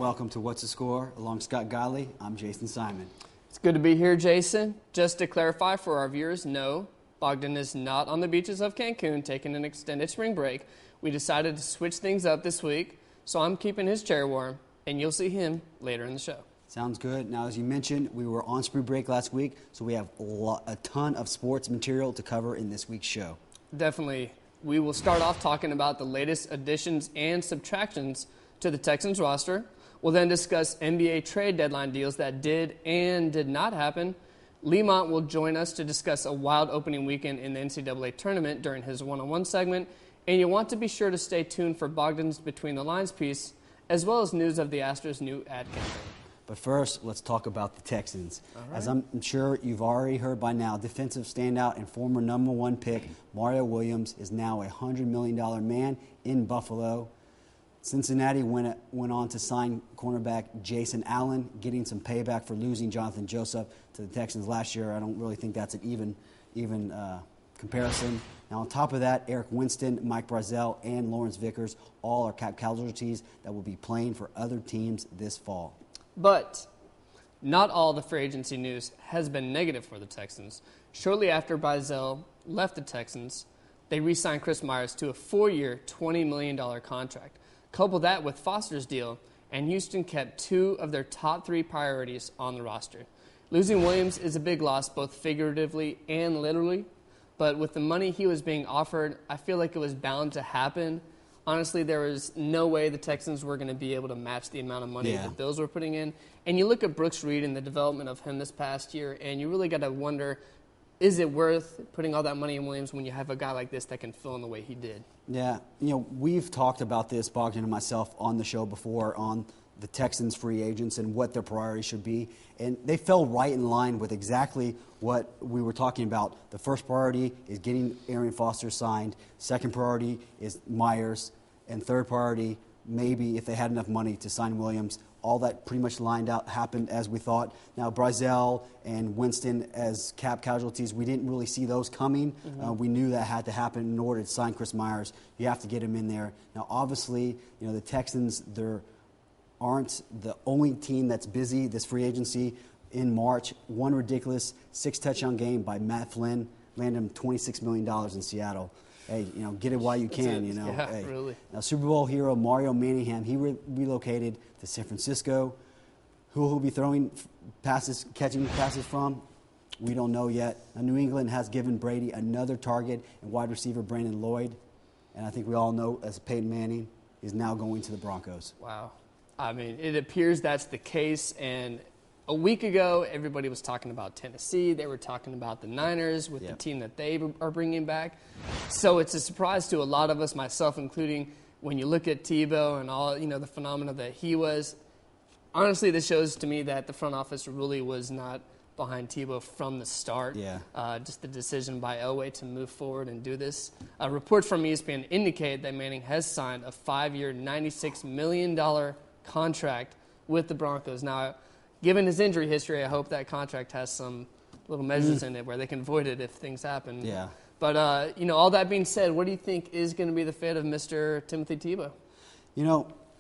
welcome to What's the Score? Along Scott Godley, I'm Jason Simon. It's good to be here, Jason. Just to clarify for our viewers, no, Bogdan is not on the beaches of Cancun taking an extended spring break. We decided to switch things up this week, so I'm keeping his chair warm, and you'll see him later in the show. Sounds good. Now, as you mentioned, we were on spring break last week, so we have a ton of sports material to cover in this week's show. Definitely. We will start off talking about the latest additions and subtractions to the Texans roster. We'll then discuss NBA trade deadline deals that did and did not happen. Lemont will join us to discuss a wild opening weekend in the NCAA tournament during his one-on-one segment. And you'll want to be sure to stay tuned for Bogdan's Between the Lines piece, as well as news of the Astros' new ad campaign. But first, let's talk about the Texans. Right. As I'm sure you've already heard by now, defensive standout and former number one pick Mario Williams is now a $100 million man in Buffalo. Cincinnati went on to sign cornerback Jason Allen, getting some payback for losing Jonathan Joseph to the Texans last year. I don't really think that's an even comparison. Now, on top of that, Eric Winston, Mike Brazel, and Lawrence Vickers all are cap casualties that will be playing for other teams this fall. But not all the free agency news has been negative for the Texans. Shortly after Brazel left the Texans, they re-signed Chris Myers to a 4-year, $20 million contract. Couple that with Foster's deal, and Houston kept 2 of their top 3 priorities on the roster. Losing Williams is a big loss, both figuratively and literally, but with the money he was being offered, I feel like it was bound to happen. Honestly, there was no way the Texans were going to be able to match the amount of money the Bills were putting in. And you look at Brooks Reed and the development of him this past year, and you really got to wonder, is it worth putting all that money in Williams when you have a guy like this that can fill in the way he did? Yeah, we've talked about this, Bogdan and myself, on the show before on the Texans free agents and what their priorities should be. And they fell right in line with exactly what we were talking about. The first priority is getting Arian Foster signed. Second priority is Myers. And third priority, maybe if they had enough money to sign Williams. All that pretty much lined out, happened as we thought. Now, Brazel and Winston as cap casualties, we didn't really see those coming. We knew that had to happen in order to sign Chris Myers. You have to get him in there. Now, obviously, the Texans, they aren't the only team that's busy this free agency. In March, one ridiculous 6-touchdown game by Matt Flynn landed him $26 million in Seattle. Hey, get it while you can, Yeah, hey. really. Now, Super Bowl hero Mario Manningham, he relocated to San Francisco. Who will be throwing passes, catching passes from? We don't know yet. Now, New England has given Brady another target and wide receiver Brandon Lloyd. And I think we all know, as Peyton Manning is now going to the Broncos. Wow. I mean, it appears that's the case, and a week ago, everybody was talking about Tennessee. They were talking about the Niners with the team that they are bringing back. So it's a surprise to a lot of us, myself including, when you look at Tebow and all, the phenomena that he was. Honestly, this shows to me that the front office really was not behind Tebow from the start. Just the decision by Elway to move forward and do this. Reports from ESPN indicate that Manning has signed a 5-year, $96 million contract with the Broncos. Now, given his injury history, I hope that contract has some little measures in it where they can void it if things happen. Yeah. But, all that being said, what do you think is going to be the fate of Mr. Timothy Tebow?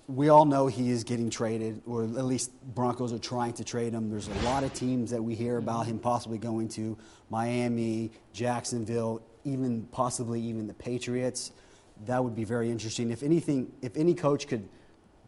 We all know he is getting traded, or at least Broncos are trying to trade him. There's a lot of teams that we hear about him possibly going to: Miami, Jacksonville, possibly even the Patriots. That would be very interesting. If any coach could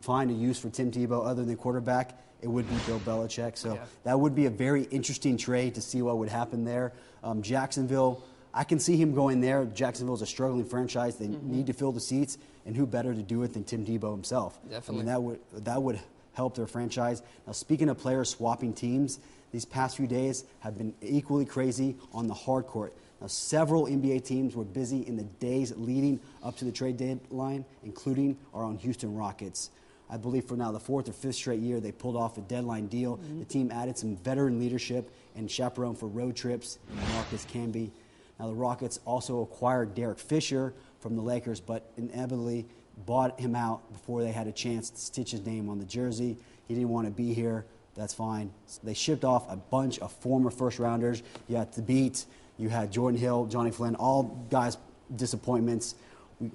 find a use for Tim Tebow other than quarterback, it would be Bill Belichick. So that would be a very interesting trade to see what would happen there. Jacksonville, I can see him going there. Jacksonville's a struggling franchise. They need to fill the seats, and who better to do it than Tim Tebow himself? Definitely. I mean, that would help their franchise. Now, speaking of players swapping teams, these past few days have been equally crazy on the hard court. Now, several NBA teams were busy in the days leading up to the trade deadline, including our own Houston Rockets. I believe for now the 4th or 5th straight year they pulled off a deadline deal. The team added some veteran leadership and chaperone for road trips in Marcus Camby. Now, the Rockets also acquired Derek Fisher from the Lakers, but inevitably bought him out before they had a chance to stitch his name on the jersey. He didn't want to be here. That's fine. So they shipped off a bunch of former first-rounders. You had Thabit, you had Jordan Hill, Johnny Flynn, all guys disappointments.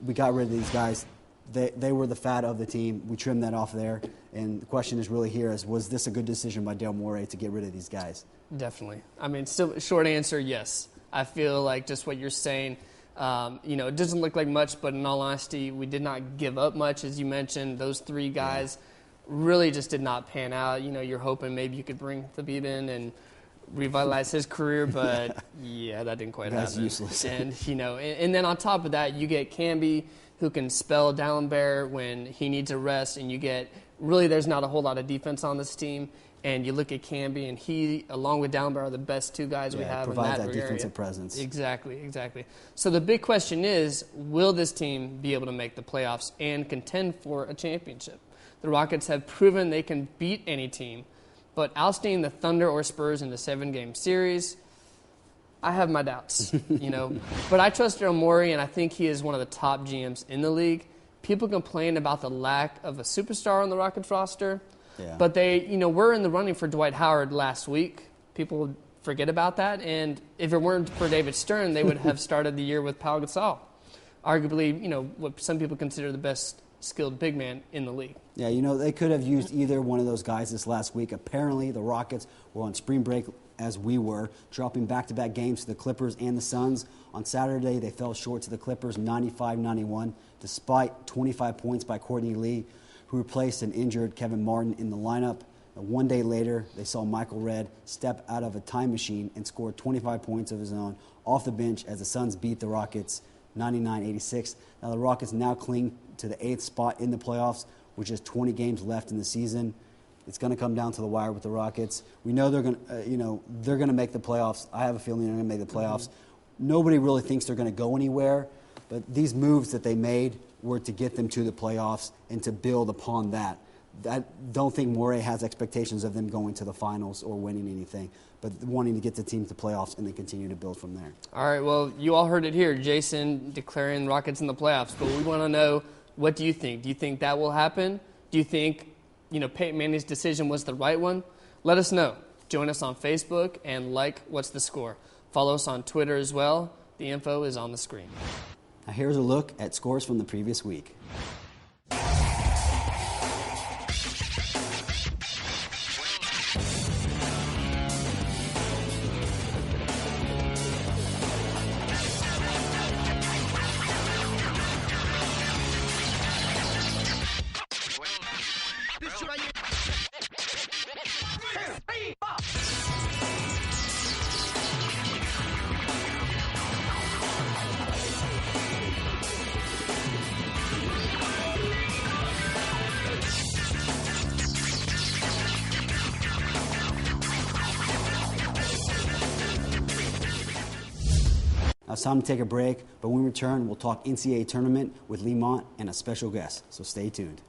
We got rid of these guys. they were the fat of the team. We trimmed that off there. And the question is really here is, was this a good decision by Daryl Morey to get rid of these guys? Definitely. I mean, still, short answer, yes. I feel like just what you're saying, it doesn't look like much, but in all honesty, we did not give up much. As you mentioned, those three guys really just did not pan out. You're hoping maybe you could bring Thabib in and revitalize his career, but that didn't quite happen. That's useless. And, and then on top of that, you get Camby, who can spell Dallenberg when he needs a rest, and you get, really there's not a whole lot of defense on this team. And you look at Camby, and he, along with Dallenberg, are the best two guys we have in that area. Provides that defensive presence. Exactly. So the big question is, will this team be able to make the playoffs and contend for a championship? The Rockets have proven they can beat any team, but ousting the Thunder or Spurs in the 7-game series, I have my doubts. But I trust Daryl Morey, and I think he is one of the top GMs in the league. People complain about the lack of a superstar on the Rockets roster. Yeah. But they, were in the running for Dwight Howard last week. People forget about that. And if it weren't for David Stern, they would have started the year with Pau Gasol. Arguably, what some people consider the best skilled big man in the league. Yeah, they could have used either one of those guys this last week. Apparently, the Rockets were on spring break as we were, dropping back-to-back games to the Clippers and the Suns. On Saturday, they fell short to the Clippers 95-91, despite 25 points by Courtney Lee, who replaced an injured Kevin Martin in the lineup. One day later, they saw Michael Redd step out of a time machine and score 25 points of his own off the bench as the Suns beat the Rockets 99-86. Now the Rockets now cling to the 8th spot in the playoffs with just 20 games left in the season. It's going to come down to the wire with the Rockets. We know they're going to make the playoffs. I have a feeling they're going to make the playoffs. Nobody really thinks they're going to go anywhere, but these moves that they made were to get them to the playoffs and to build upon that. I don't think Morey has expectations of them going to the finals or winning anything, but wanting to get the team to playoffs and then continue to build from there. All right, well, you all heard it here. Jason declaring Rockets in the playoffs, but we want to know, what do you think? Do you think that will happen? Do you think, Peyton Manning's decision was the right one? Let us know. Join us on Facebook and like What's the Score. Follow us on Twitter as well. The info is on the screen. Now here's a look at scores from the previous week. It's time to take a break, but when we return, we'll talk NCAA tournament with Lee Mont and a special guest, so stay tuned.